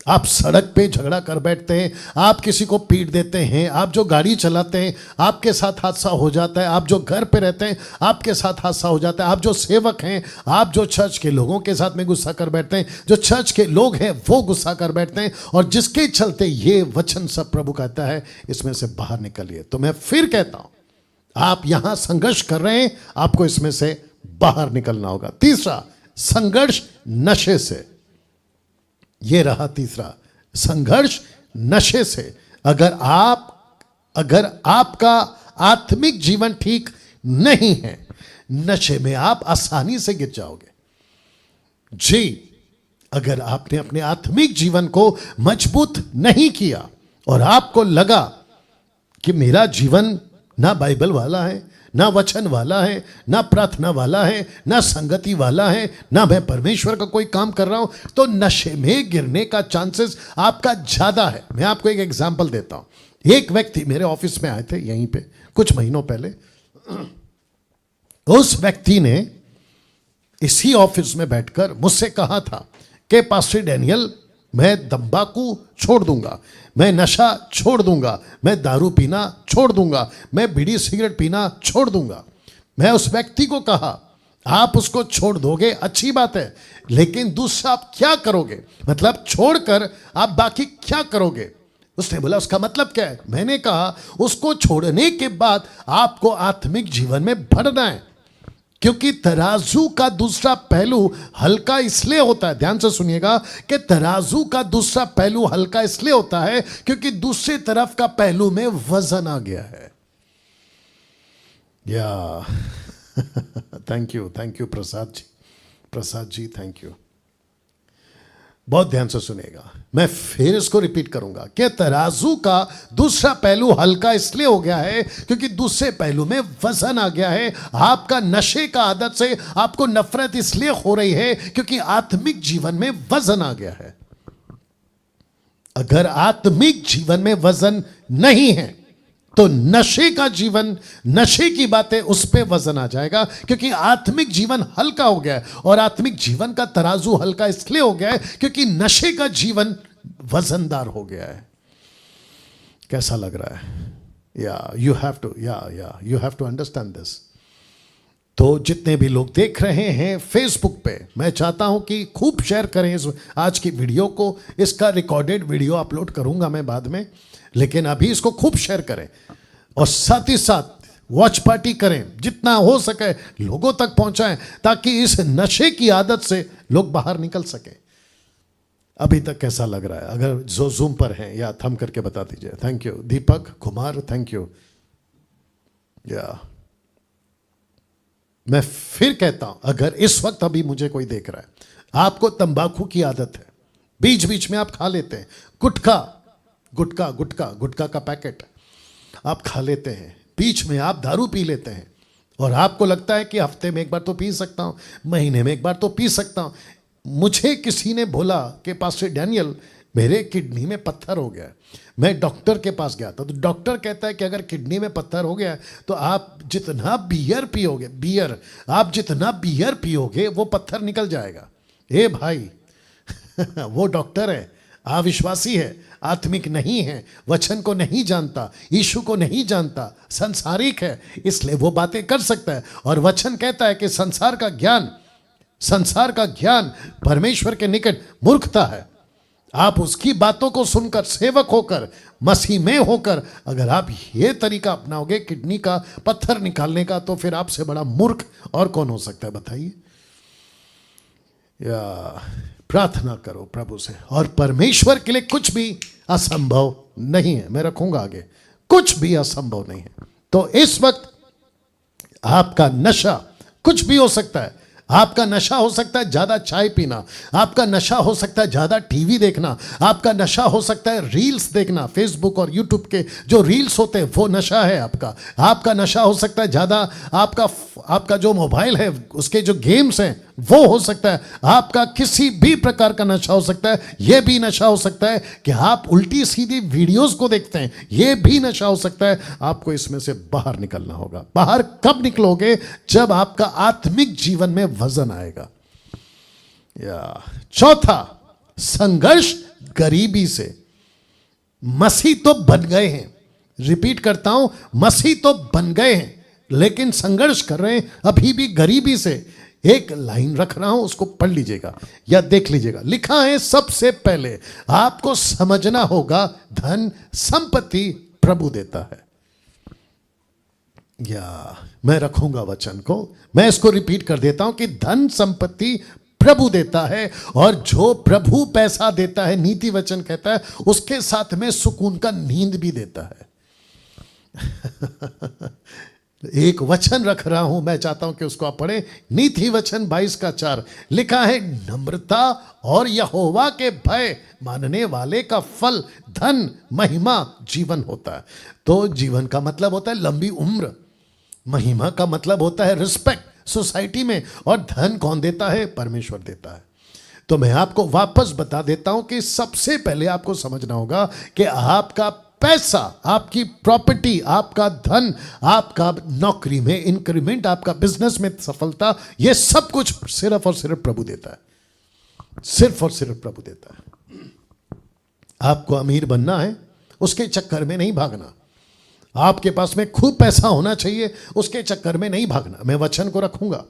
Speaker 1: आप सड़क पे झगड़ा कर बैठते हैं, आप किसी को पीट देते हैं, आप जो गाड़ी चलाते हैं आपके साथ हादसा हो जाता है, आप जो घर पे रहते हैं आपके साथ हादसा हो जाता है, आप जो सेवक हैं, आप जो चर्च के लोगों के साथ में गुस्सा कर बैठते हैं, जो चर्च के लोग हैं वो गुस्सा कर बैठते हैं। और जिसके चलते ये वचन सब प्रभु कहता है इसमें से बाहर निकलिए। तो मैं फिर कहता हूं, आप यहां संघर्ष कर रहे हैं, आपको इसमें से बाहर निकलना होगा। तीसरा, संघर्ष नशे से। ये रहा तीसरा, संघर्ष नशे से। अगर आपका आत्मिक जीवन ठीक नहीं है, नशे में आप आसानी से गिर जाओगे। जी, अगर आपने अपने आत्मिक जीवन को मजबूत नहीं किया और आपको लगा कि मेरा जीवन ना बाइबल वाला है, ना वचन वाला है, ना प्रार्थना वाला है, ना संगति वाला है, ना मैं परमेश्वर का कोई काम कर रहा हूं, तो नशे में गिरने का चांसेस आपका ज्यादा है। मैं आपको एक एग्जांपल देता हूं। एक व्यक्ति मेरे ऑफिस में आए थे यहीं पे कुछ महीनों पहले। उस व्यक्ति ने इसी ऑफिस में बैठकर मुझसे कहा था कि पास्टर डैनियल, मैं तंबाकू छोड़ दूंगा, मैं नशा छोड़ दूंगा, मैं दारू पीना छोड़ दूंगा, मैं बीड़ी सिगरेट पीना छोड़ दूंगा। मैं उस व्यक्ति को कहा, आप उसको छोड़ दोगे अच्छी बात है, लेकिन दूसरा आप क्या करोगे? मतलब छोड़कर आप बाकी क्या करोगे? उसने बोला उसका मतलब क्या है? मैंने कहा उसको छोड़ने के बाद आपको आत्मिक जीवन में बढ़ना है, क्योंकि तराजू का दूसरा पहलू हल्का इसलिए होता है, ध्यान से सुनिएगा, कि तराजू का दूसरा पहलू हल्का इसलिए होता है क्योंकि दूसरी तरफ का पहलू में वजन आ गया है। या thank you Prasad ji thank you. बहुत ध्यान से सुनेगा, मैं फिर इसको रिपीट करूंगा कि तराजू का दूसरा पहलू हल्का इसलिए हो गया है क्योंकि दूसरे पहलू में वजन आ गया है। आपका नशे का आदत से आपको नफरत इसलिए हो रही है क्योंकि आत्मिक जीवन में वजन आ गया है। अगर आत्मिक जीवन में वजन नहीं है तो नशे का जीवन, नशे की बातें, उस पे वजन आ जाएगा, क्योंकि आत्मिक जीवन हल्का हो गया है। और आत्मिक जीवन का तराजू हल्का इसलिए हो गया है क्योंकि नशे का जीवन वजनदार हो गया है। कैसा लग रहा है? You have to understand this. तो जितने भी लोग देख रहे हैं फेसबुक पे, मैं चाहता हूं कि खूब शेयर करें इस आज की वीडियो को। इसका रिकॉर्डेड वीडियो अपलोड करूंगा मैं बाद में, लेकिन अभी इसको खूब शेयर करें और साथ ही साथ वॉच पार्टी करें, जितना हो सके लोगों तक पहुंचाएं, ताकि इस नशे की आदत से लोग बाहर निकल सके। अभी तक कैसा लग रहा है? अगर जो जूम पर हैं या थम करके बता दीजिए। Thank you Deepak Kumar, thank you. मैं फिर कहता हूं, अगर इस वक्त अभी मुझे कोई देख रहा है, आपको तंबाकू की आदत है, बीच बीच में आप खा लेते हैं, गुटखा का पैकेट आप खा लेते हैं, बीच में आप दारू पी लेते हैं, और आपको लगता है कि हफ्ते में एक बार तो पी सकता हूं, महीने में एक बार तो पी सकता हूं। मुझे किसी ने बोला कि पास्टर डैनियल, मेरे किडनी में पत्थर हो गया है। मैं डॉक्टर के पास गया था, तो डॉक्टर कहता है कि अगर किडनी में पत्थर हो गया है तो आप जितना बियर पियोगे वो पत्थर निकल जाएगा। ए भाई वो डॉक्टर है, अविश्वासी है, आत्मिक नहीं है, वचन को नहीं जानता, यीशु को नहीं जानता, संसारिक है, इसलिए वो बातें कर सकता है। और वचन कहता है कि संसार का ज्ञान परमेश्वर के निकट मूर्खता है। आप उसकी बातों को सुनकर, सेवक होकर, मसीह में होकर, अगर आप ये तरीका अपनाओगे किडनी का पत्थर निकालने का, तो फिर आपसे बड़ा मूर्ख और कौन हो सकता है बताइए। या प्रार्थना करो प्रभु से, और परमेश्वर के लिए कुछ भी असंभव नहीं है। मैं रखूंगा आगे, कुछ भी असंभव नहीं है। तो इस वक्त आपका नशा कुछ भी हो सकता है। आपका नशा हो सकता है ज्यादा चाय पीना, आपका नशा हो सकता है ज्यादा टीवी देखना, आपका नशा हो सकता है रील्स देखना, फेसबुक और यूट्यूब के जो रील्स होते हैं वो नशा है आपका नशा हो सकता है ज्यादा आपका जो मोबाइल है उसके जो गेम्स हैं वो हो सकता है, आपका किसी भी प्रकार का नशा हो सकता है। यह भी नशा हो सकता है कि आप उल्टी सीधी वीडियोस को देखते हैं, यह भी नशा हो सकता है। आपको इसमें से बाहर निकलना होगा। बाहर कब निकलोगे? जब आपका आत्मिक जीवन में वजन आएगा। चौथा, संघर्ष गरीबी से। मसीह तो बन गए हैं, रिपीट करता हूं, मसीह तो बन गए हैं, लेकिन संघर्ष कर रहे हैं अभी भी गरीबी से। एक लाइन रख रहा हूं, उसको पढ़ लीजिएगा या देख लीजिएगा। लिखा है, सबसे पहले आपको समझना होगा धन संपत्ति प्रभु देता है। या मैं रखूंगा वचन को, मैं इसको रिपीट कर देता हूं कि धन संपत्ति प्रभु देता है, और जो प्रभु पैसा देता है, नीति वचन कहता है, उसके साथ में सुकून का नींद भी देता है। एक वचन रख रहा हूं, मैं चाहता हूं कि उसको आप पढ़ें। नीति वचन 22:4 लिखा है, नम्रता और यहोवा के भय मानने वाले का फल धन महिमा जीवन होता है। तो जीवन का मतलब होता है लंबी उम्र, महिमा का मतलब होता है रिस्पेक्ट सोसाइटी में, और धन कौन देता है? परमेश्वर देता है। तो मैं आपको वापस बता देता हूं कि सबसे पहले आपको समझना होगा कि आपका पैसा, आपकी प्रॉपर्टी, आपका धन, आपका नौकरी में इंक्रीमेंट, आपका बिजनेस में सफलता, यह सब कुछ सिर्फ और सिर्फ प्रभु देता है। सिर्फ और सिर्फ प्रभु देता है। आपको अमीर बनना है, उसके चक्कर में नहीं भागना। आपके पास में खूब पैसा होना चाहिए, उसके चक्कर में नहीं भागना। मैं वचन को रखूंगा।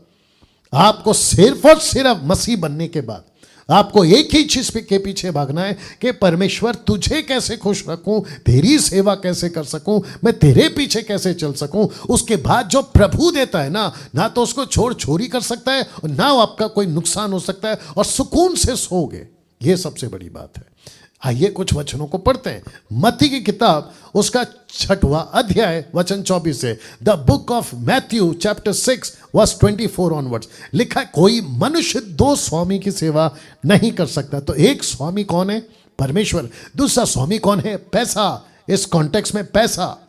Speaker 1: आपको सिर्फ और सिर्फ मसीह बनने के बाद, आपको एक ही चीज के पीछे भागना है कि परमेश्वर तुझे कैसे खुश रखूं, तेरी सेवा कैसे कर सकूं, मैं तेरे पीछे कैसे चल सकूं। उसके बाद जो प्रभु देता है ना तो उसको छोड़ छोरी कर सकता है और ना आपका कोई नुकसान हो सकता है, और सुकून से सोओगे। ये सबसे बड़ी बात है। आइए कुछ वचनों को पढ़ते हैं। मत्ती की किताब उसका 6वां अध्याय वचन 24 से, the book of Matthew chapter 6 verse 24 onwards लिखा है, कोई मनुष्य 2 स्वामी की सेवा नहीं कर सकता। तो एक स्वामी कौन है? परमेश्वर। दूसरा स्वामी कौन है? पैसा। इस कॉन्टेक्स्ट में पैसा,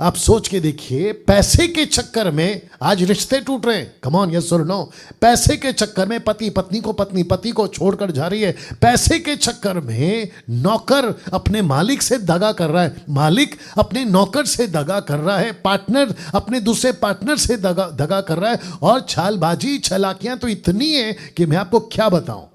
Speaker 1: आप सोच के देखिए, पैसे के चक्कर में आज रिश्ते टूट रहे हैं। कम ऑन, यस और नो। पैसे के चक्कर में पति पत्नी को, पत्नी पति को छोड़कर जा रही है। पैसे के चक्कर में नौकर अपने मालिक से दगा कर रहा है, मालिक अपने नौकर से दगा कर रहा है, पार्टनर अपने दूसरे पार्टनर से दगा कर रहा है। और चालबाजी चालाकियां तो इतनी है कि मैं आपको क्या बताऊं।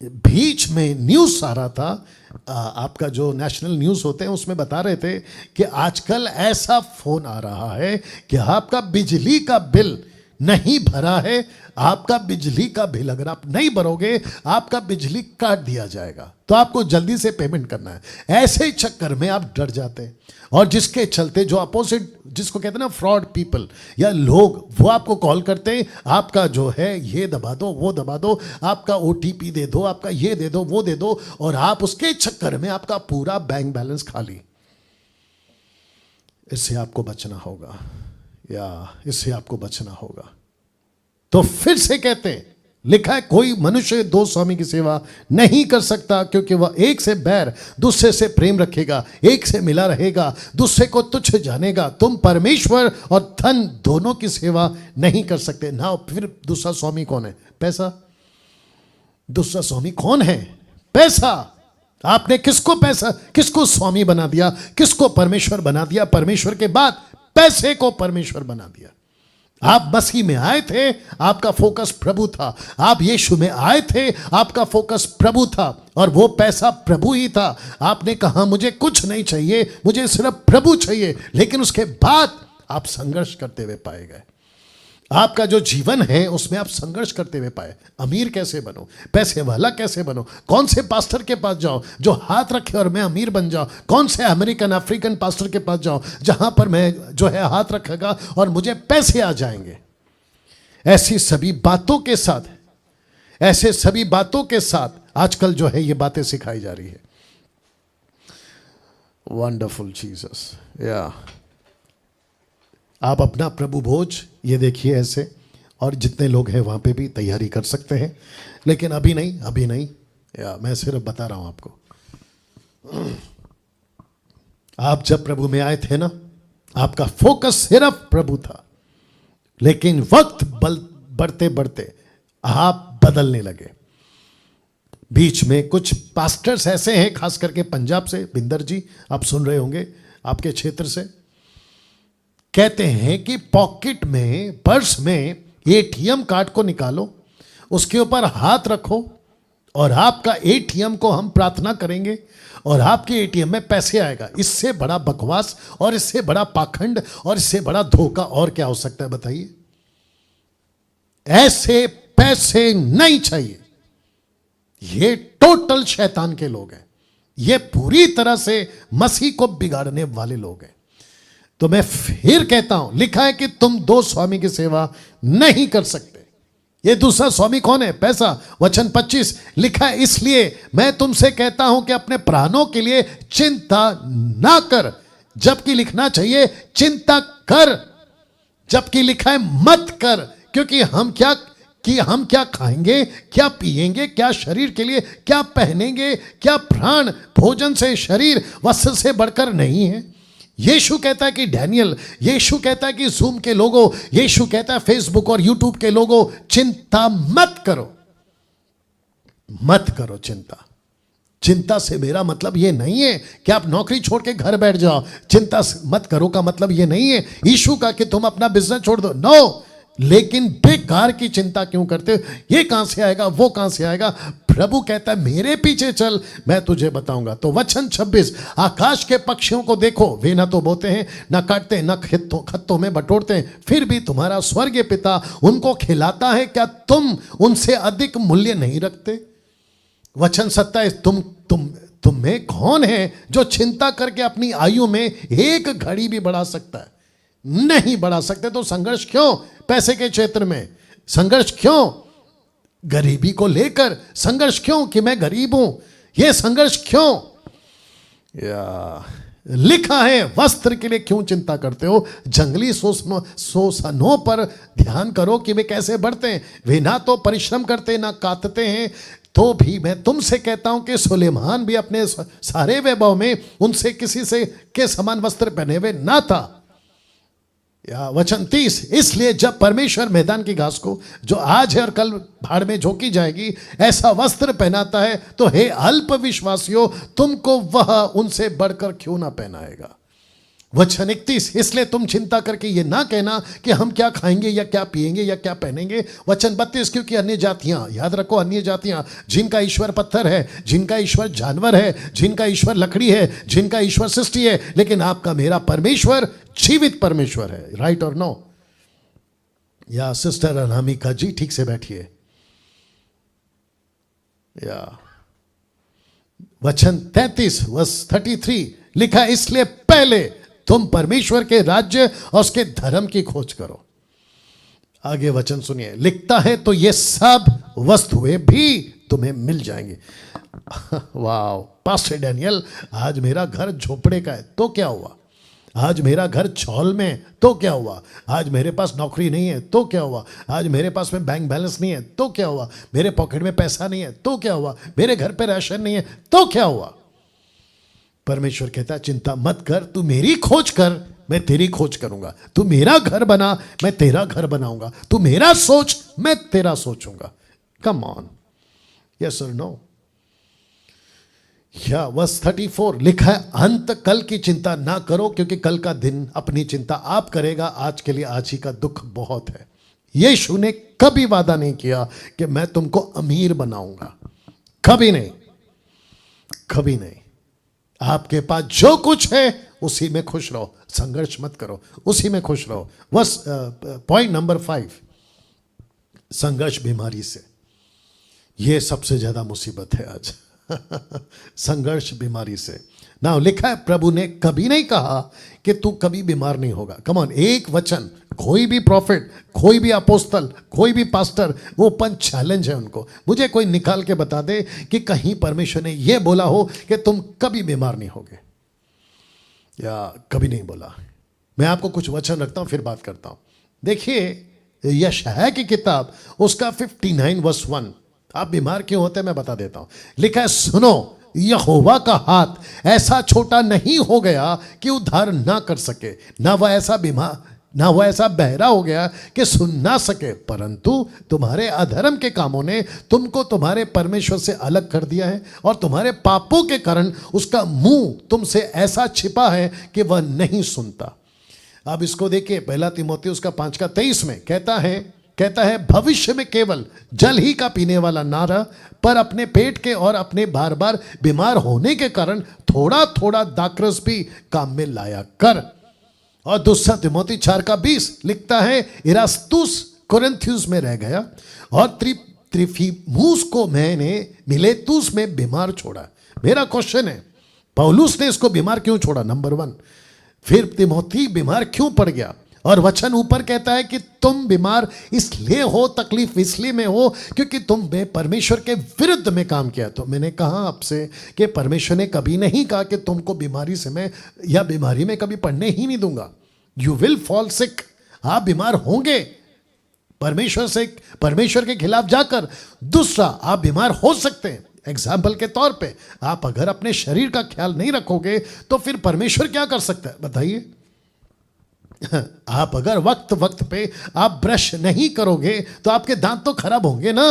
Speaker 1: बीच में न्यूज आ रहा था, आपका जो नेशनल न्यूज होते हैं उसमें बता रहे थे कि आजकल ऐसा फोन आ रहा है कि आपका बिजली का बिल नहीं भरा है, आपका बिजली का बिल अगर आप नहीं भरोगे आपका बिजली काट दिया जाएगा, तो आपको जल्दी से पेमेंट करना है। ऐसे चक्कर में आप डर जाते हैं, और जिसके चलते जो अपोजिट, जिसको कहते हैं ना फ्रॉड पीपल या लोग, वो आपको कॉल करते हैं, आपका जो है ये दबा दो, वो दबा दो, आपका OTP दे दो, आपका ये दे दो, वो दे दो, और आप उसके चक्कर में आपका पूरा बैंक बैलेंस खाली। इससे आपको बचना होगा, इससे आपको बचना होगा। तो फिर से कहते हैं, लिखा है कोई मनुष्य 2 स्वामी की सेवा नहीं कर सकता, क्योंकि वह एक से बैर दूसरे से प्रेम रखेगा, एक से मिला रहेगा दूसरे को तुच्छ जानेगा। तुम परमेश्वर और धन दोनों की सेवा नहीं कर सकते ना। फिर दूसरा स्वामी कौन है? पैसा। दूसरा स्वामी कौन है? पैसा। आपने किसको स्वामी बना दिया? किसको परमेश्वर बना दिया? परमेश्वर के बाद पैसे को परमेश्वर बना दिया। आप मसीह में आए थे, आपका फोकस प्रभु था। आप यीशु में आए थे, आपका फोकस प्रभु था, और वो पैसा प्रभु ही था। आपने कहा मुझे कुछ नहीं चाहिए, मुझे सिर्फ प्रभु चाहिए। लेकिन उसके बाद आप संघर्ष करते हुए पाए गए। आपका जो जीवन है उसमें आप संघर्ष करते हुए पाए। अमीर कैसे बनो, पैसे वाला कैसे बनो, कौन से पास्टर के पास जाओ जो हाथ रखे और मैं अमीर बन जाऊं, कौन से अमेरिकन अफ्रीकन पास्टर के पास जाओ जहां पर मैं जो है हाथ रखेगा और मुझे पैसे आ जाएंगे। ऐसी सभी बातों के साथ आजकल जो है ये बातें सिखाई जा रही है। Wonderful Jesus. आप अपना प्रभु भोज ये देखिए ऐसे, और जितने लोग हैं वहाँ पे भी तैयारी कर सकते हैं, लेकिन अभी नहीं। मैं सिर्फ बता रहा हूँ आपको। आप जब प्रभु में आए थे ना, आपका फोकस सिर्फ प्रभु था, लेकिन वक्त बढ़ते बढ़ते आप बदलने लगे। बीच में कुछ पास्टर्स ऐसे हैं, खास करके पंजाब से, बिंदर जी आप सुन रहे होंगे, आपके क्षेत्र से, कहते हैं कि पॉकेट में, पर्स में ATM कार्ड को निकालो, उसके ऊपर हाथ रखो और आपका ATM को हम प्रार्थना करेंगे और आपके ATM में पैसे आएगा। इससे बड़ा बकवास और इससे बड़ा पाखंड और इससे बड़ा धोखा और क्या हो सकता है बताइए? ऐसे पैसे नहीं चाहिए। ये टोटल शैतान के लोग हैं, ये पूरी तरह से मसीह को बिगाड़ने वाले लोग हैं। तो मैं फिर कहता हूं, लिखा है कि तुम 2 स्वामी की सेवा नहीं कर सकते। ये दूसरा स्वामी कौन है? पैसा। वचन 25 लिखा है, इसलिए मैं तुमसे कहता हूं कि अपने प्राणों के लिए चिंता ना कर, जबकि लिखना चाहिए चिंता कर, जबकि लिखा है मत कर। क्योंकि हम क्या खाएंगे, क्या पिएंगे, क्या शरीर के लिए क्या पहनेंगे, क्या प्राण भोजन से, शरीर वस्त्र से बढ़कर नहीं है। यीशु कहता है कि डैनियल, यीशु कहता है कि जूम के लोगों, यीशु कहता है फेसबुक और यूट्यूब के लोगों, चिंता मत करो चिंता से मेरा मतलब ये नहीं है कि आप नौकरी छोड़ के घर बैठ जाओ। चिंता मत करो का मतलब ये नहीं है यीशु का कि तुम अपना बिजनेस छोड़ दो। नो, लेकिन बेकार की चिंता क्यों करते हो? ये कहां से आएगा, वो कहां से आएगा? प्रभु कहता है मेरे पीछे चल, मैं तुझे बताऊंगा। तो वचन 26, आकाश के पक्षियों को देखो, वे ना तो बोते हैं, ना काटते हैं, ना खत्तों में बटोरते हैं, फिर भी तुम्हारा स्वर्गीय पिता उनको खिलाता है। क्या तुम उनसे अधिक मूल्य नहीं रखते? वचन 27, तुम में कौन है जो चिंता करके अपनी आयु में एक घड़ी भी बढ़ा सकता है? नहीं बढ़ा सकते। तो संघर्ष क्यों? पैसे के क्षेत्र में संघर्ष क्यों? गरीबी को लेकर संघर्ष क्यों कि मैं गरीब हूं? यह संघर्ष क्यों? लिखा है, वस्त्र के लिए क्यों चिंता करते हो? जंगली शोषणों पर ध्यान करो कि वे कैसे बढ़ते हैं। वे ना तो परिश्रम करते ना काटते हैं, तो भी मैं तुमसे कहता हूं कि सुलेमान भी अपने सारे वैभव में उनसे किसी से के समान वस्त्र पहने हुए ना था। या वचन 30, इसलिए जब परमेश्वर मैदान की घास को जो आज है और कल भाड़ में झोंकी जाएगी ऐसा वस्त्र पहनाता है, तो हे अल्प विश्वासियों, तुमको वह उनसे बढ़कर क्यों ना पहनाएगा। वचन 31, इसलिए तुम चिंता करके ये ना कहना कि हम क्या खाएंगे या क्या पिएंगे या क्या पहनेंगे। वचन 32, क्योंकि अन्य जातियां, याद रखो अन्य जातियां, जिनका ईश्वर पत्थर है, जिनका ईश्वर जानवर है, जिनका ईश्वर लकड़ी है, जिनका ईश्वर सृष्टि है, लेकिन आपका मेरा परमेश्वर जीवित परमेश्वर है। राइट और नो? या सिस्टर अनामिका जी ठीक से बैठिए। या वचन 33 वर्स 33 लिखा, इसलिए पहले तुम परमेश्वर के राज्य और उसके धर्म की खोज करो। आगे वचन सुनिए, लिखता है तो ये सब वस्तुएं भी तुम्हें मिल जाएंगी। वाह पास्टर डैनियल, आज मेरा घर झोपड़े का है तो क्या हुआ? आज मेरा घर छौल में तो क्या हुआ? आज मेरे पास नौकरी नहीं है तो क्या हुआ? आज मेरे पास में बैंक बैलेंस नहीं है तो क्या हुआ? मेरे पॉकेट में पैसा नहीं है तो क्या हुआ? मेरे घर पे राशन नहीं है तो क्या हुआ? परमेश्वर कहता है चिंता मत कर, तू मेरी खोज कर, मैं तेरी खोज करूंगा। तू मेरा घर बना, मैं तेरा घर बनाऊंगा। तू मेरा सोच, मैं तेरा सोचूंगा। कम ऑन, यस और नो? या वर्स 34 लिखा है, अंत कल की चिंता ना करो, क्योंकि कल का दिन अपनी चिंता आप करेगा। आज के लिए आज ही का दुख बहुत है। यीशु ने कभी वादा नहीं किया कि मैं तुमको अमीर बनाऊंगा, कभी नहीं, कभी नहीं। आपके पास जो कुछ है उसी में खुश रहो, संघर्ष मत करो, उसी में खुश रहो। बस पॉइंट नंबर 5, संघर्ष बीमारी से। यह सबसे ज्यादा मुसीबत है आज। संघर्ष बीमारी से। ना लिखा है, प्रभु ने कभी नहीं कहा कि तू कभी बीमार नहीं होगा। कम ऑन, एक वचन, कोई भी प्रॉफिट, कोई भी अपोस्तल, कोई भी पास्टर, वो ओपन चैलेंज है उनको। मुझे कोई निकाल के बता दे कि कहीं परमेश्वर ने यह बोला हो कि तुम कभी बीमार नहीं होगे, या कभी नहीं बोला। मैं आपको कुछ वचन रखता हूं, फिर बात करता हूं। देखिए यशायाह की किताब, उसका 59 वर्स 1। आप बीमार क्यों होते हैं मैं बता देता हूं। लिखा है, सुनो, यहोवा का हाथ ऐसा छोटा नहीं हो गया कि उद्धार ना कर सके, ना वह ऐसा बीमार, ना वह ऐसा बहरा हो गया कि सुन ना सके, परंतु तुम्हारे अधर्म के कामों ने तुमको तुम्हारे परमेश्वर से अलग कर दिया है, और तुम्हारे पापों के कारण उसका मुंह तुमसे ऐसा छिपा है कि वह नहीं सुनता। अब इसको देखिए, 1 तीमुथियुस उसका 5:23 में कहता है भविष्य में केवल जल ही का पीने वाला ना रह, पर अपने पेट के और अपने बार बार बीमार होने के कारण थोड़ा थोड़ा दाखरस भी काम में लाया कर। और 2 तीमुथि 4:20 लिखता है, इरास्तुस कोरिन्थियुस में रह गया और त्रिफिमुस को मैंने मिलेतुस में बीमार छोड़ा। मेरा क्वेश्चन है, पौलुस ने इसको बीमार क्यों छोड़ा? नंबर 1। फिर तिमोथी बीमार क्यों पड़ गया? और वचन ऊपर कहता है कि तुम बीमार इसलिए हो, तकलीफ इसलिए में हो क्योंकि तुमने परमेश्वर के विरुद्ध में काम किया। तो मैंने कहा आपसे कि परमेश्वर ने कभी नहीं कहा कि तुमको बीमारी से मैं या बीमारी में कभी पड़ने ही नहीं दूंगा। यू विल फॉल सिक, आप बीमार होंगे परमेश्वर के खिलाफ जाकर। दूसरा, आप बीमार हो सकते हैं। एग्जाम्पल के तौर पे, आप अगर अपने शरीर का ख्याल नहीं रखोगे तो फिर परमेश्वर क्या कर सकता है बताइए? आप अगर वक्त पे आप ब्रश नहीं करोगे तो आपके दांत तो खराब होंगे ना।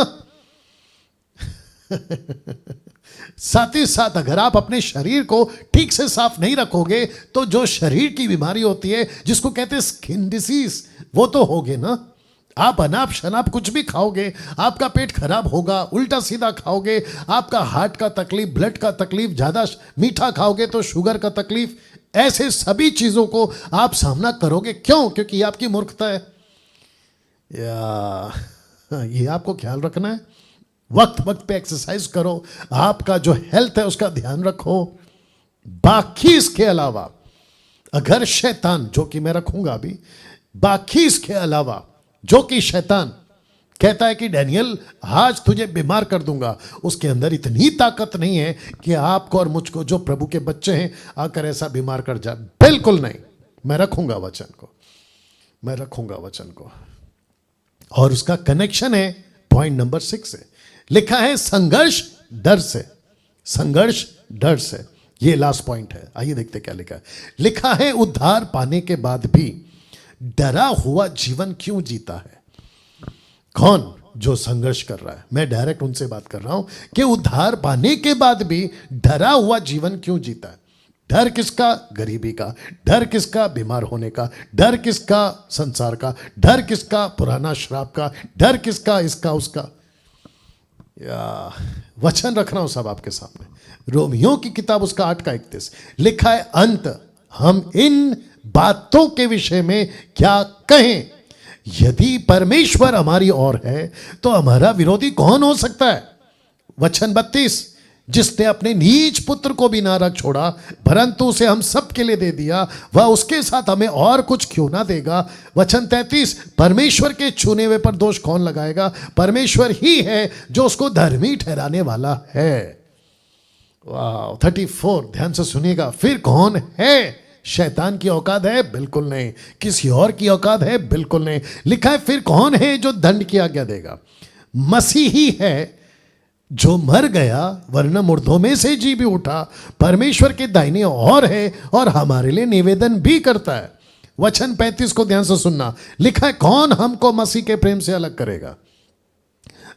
Speaker 1: साथ ही साथ अगर आप अपने शरीर को ठीक से साफ नहीं रखोगे तो जो शरीर की बीमारी होती है जिसको कहते हैं स्किन डिसीज, वो तो होगे ना। आप अनाप शनाप कुछ भी खाओगे, आपका पेट खराब होगा, उल्टा सीधा खाओगे, आपका हार्ट का तकलीफ, ब्लड का तकलीफ, ज़्यादा मीठा खाओगे तो शुगर का तकलीफ, ऐसे सभी चीज़ों को आप सामना करोगे। क्यों? क्योंकि ये आपकी मूर्खता है। या ये आपको ख्याल रखना है। वक्त वक्त पे एक्सरसाइज करो, आपका जो हेल्थ है उसका ध्यान रखो। बाकी इसके अलावा अगर शैतान, जो कि मैं रखूंगा अभी, बाकी इसके अलावा जो कि शैतान कहता है कि डैनियल आज तुझे बीमार कर दूंगा, उसके अंदर इतनी ताकत नहीं है कि आपको और मुझको जो प्रभु के बच्चे हैं आकर ऐसा बीमार कर जाए। बिल्कुल नहीं। मैं रखूंगा वचन को, मैं रखूंगा वचन को। और उसका कनेक्शन है पॉइंट नंबर 6 से। लिखा है संघर्ष डर से, संघर्ष डर से। ये लास्ट पॉइंट है। आइए देखते क्या लिखा है। लिखा है उद्धार पाने के बाद भी डरा हुआ जीवन क्यों जीता है? कौन? जो संघर्ष कर रहा है। मैं डायरेक्ट उनसे बात कर रहा हूं कि उद्धार पाने के बाद भी डरा हुआ जीवन क्यों जीता है? डर किसका? गरीबी का। डर किसका? बीमार होने का। डर किसका? संसार का। डर किसका? पुराना श्राप का। डर किसका? इसका उसका। या वचन रख रहा हूं सब आपके सामने। रोमियो की किताब उसका 8:31 लिखा है, अंत हम इन बातों के विषय में क्या कहें? यदि परमेश्वर हमारी ओर है तो हमारा विरोधी कौन हो सकता है? वचन 32, जिसने अपने नीच पुत्र को भी ना रख छोड़ा परंतु उसे हम सब के लिए दे दिया, वह उसके साथ हमें और कुछ क्यों ना देगा? वचन 33, परमेश्वर के चुने हुए पर दोष कौन लगाएगा? परमेश्वर ही है जो उसको धर्मी ठहराने वाला है। वाह। 34, ध्यान से सुनिएगा। फिर कौन है? शैतान की औकात है? बिल्कुल नहीं। किसी और की औकात है? बिल्कुल नहीं। लिखा है फिर कौन है जो दंड की आज्ञा देगा? मसीह ही है जो मर गया वरना मुर्दों में से जी भी उठा, परमेश्वर के दाहिने ओर है और हमारे लिए निवेदन भी करता है। वचन 35 को ध्यान से सुनना। लिखा है कौन हमको मसीह के प्रेम से अलग करेगा?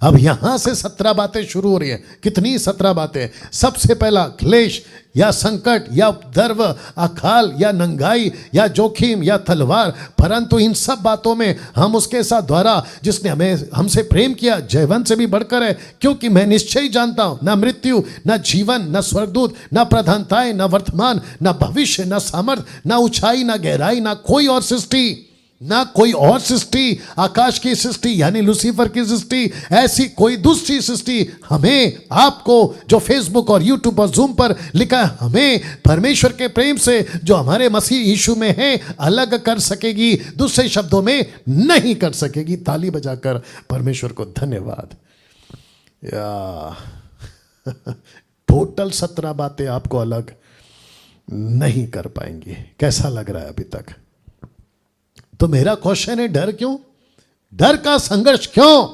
Speaker 1: अब यहां से 17 बातें शुरू हो रही है। कितनी? 17 बातें। सबसे पहला क्लेश या संकट या उपद्रव, अकाल या नंगाई या जोखिम या तलवार, परंतु इन सब बातों में हम उसके साथ द्वारा जिसने हमें हमसे प्रेम किया जयवंत से भी बढ़कर है, क्योंकि मैं निश्चय जानता हूं न मृत्यु न जीवन न स्वर्गदूत न प्रधानताएं न वर्तमान न भविष्य न सामर्थ न ऊंचाई न गहराई न कोई और सृष्टि, ना कोई और सृष्टि, आकाश की सृष्टि यानी लूसीफर की सृष्टि, ऐसी कोई दूसरी सृष्टि हमें, आपको जो फेसबुक और यूट्यूब और जूम पर लिखा है, हमें परमेश्वर के प्रेम से जो हमारे मसीह यीशु में है अलग कर सकेगी। दूसरे शब्दों में नहीं कर सकेगी। ताली बजाकर परमेश्वर को धन्यवाद। या टोटल 17 बातें आपको अलग नहीं कर पाएंगी। कैसा लग रहा है अभी तक? तो मेरा क्वेश्चन है, डर क्यों? डर का संघर्ष क्यों?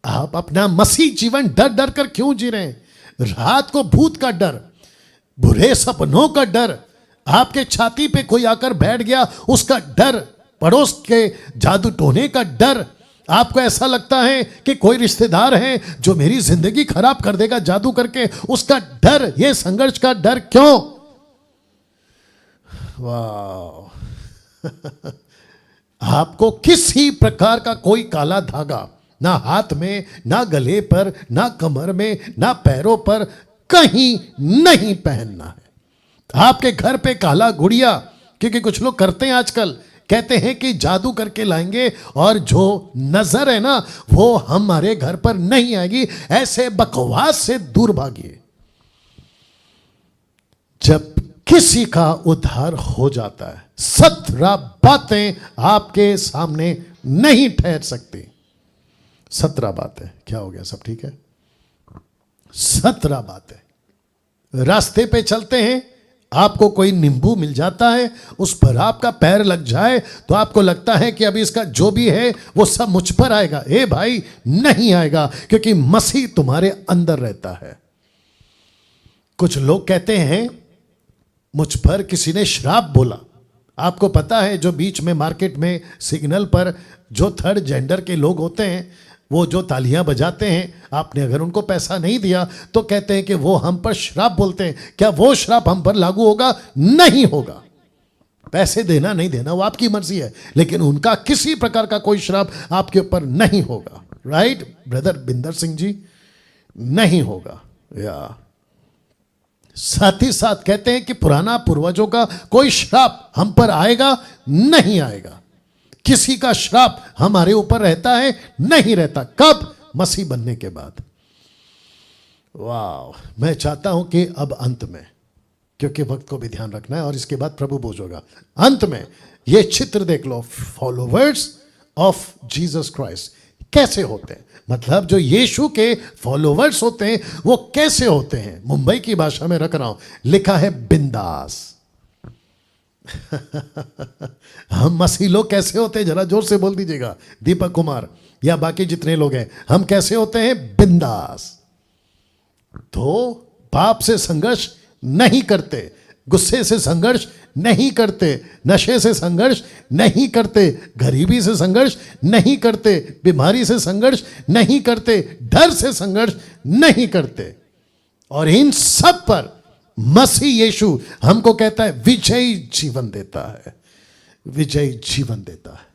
Speaker 1: आप अपना मसीह जीवन डर डर कर क्यों जी रहे हैं? रात को भूत का डर, बुरे सपनों का डर, आपके छाती पे कोई आकर बैठ गया उसका डर, पड़ोस के जादू टोने का डर, आपको ऐसा लगता है कि कोई रिश्तेदार है जो मेरी जिंदगी खराब कर देगा जादू करके, उसका डर। ये संघर्ष का डर क्यों? वाह। आपको किसी प्रकार का कोई काला धागा ना हाथ में, ना गले पर, ना कमर में, ना पैरों पर कहीं नहीं पहनना है। आपके घर पे काला गुड़िया, क्योंकि कुछ लोग करते हैं आजकल, कहते हैं कि जादू करके लाएंगे और जो नजर है ना वो हमारे घर पर नहीं आएगी। ऐसे बकवास से दूर भागिए। जब किसी का उद्धार हो जाता है 17 बातें आपके सामने नहीं ठहर सकती। 17 बातें। क्या हो गया? सब ठीक है? 17 बातें। रास्ते पे चलते हैं, आपको कोई नींबू मिल जाता है, उस पर आपका पैर लग जाए तो आपको लगता है कि अभी इसका जो भी है वो सब मुझ पर आएगा। ए भाई, नहीं आएगा, क्योंकि मसीह तुम्हारे अंदर रहता है। कुछ लोग कहते हैं मुझ पर किसी ने श्राप बोला। आपको पता है जो बीच में मार्केट में सिग्नल पर जो थर्ड जेंडर के लोग होते हैं, वो जो तालियां बजाते हैं, आपने अगर उनको पैसा नहीं दिया तो कहते हैं कि वो हम पर श्राप बोलते हैं। क्या वो श्राप हम पर लागू होगा? नहीं होगा। पैसे देना नहीं देना वो आपकी मर्जी है, लेकिन उनका किसी प्रकार का कोई श्राप आपके ऊपर नहीं होगा। राइट ब्रदर बिंदर सिंह जी, नहीं होगा। या साथ ही साथ कहते हैं कि पुराना पूर्वजों का कोई श्राप हम पर आएगा नहीं आएगा। किसी का श्राप हमारे ऊपर रहता है नहीं रहता। कब? मसीह बनने के बाद। वाह, मैं चाहता हूं कि अब अंत में, क्योंकि वक्त को भी ध्यान रखना है और इसके बाद प्रभु बोझ होगा, अंत में ये चित्र देख लो, फॉलोवर्स ऑफ जीसस क्राइस्ट कैसे होते हैं, मतलब जो यीशु के फॉलोवर्स होते हैं वो कैसे होते हैं। मुंबई की भाषा में रख रहा हूं, लिखा है बिंदास। हम मसीह लोग कैसे होते हैं, जरा जोर से बोल दीजिएगा, दीपक कुमार या बाकी जितने लोग हैं, हम कैसे होते हैं? बिंदास। तो पाप से संघर्ष नहीं करते, गुस्से से संघर्ष नहीं करते, नशे से संघर्ष नहीं करते, गरीबी से संघर्ष नहीं करते, बीमारी से संघर्ष नहीं करते, डर से संघर्ष नहीं करते। और इन सब पर मसीह यीशु हमको कहता है विजयी जीवन देता है, विजयी जीवन देता है।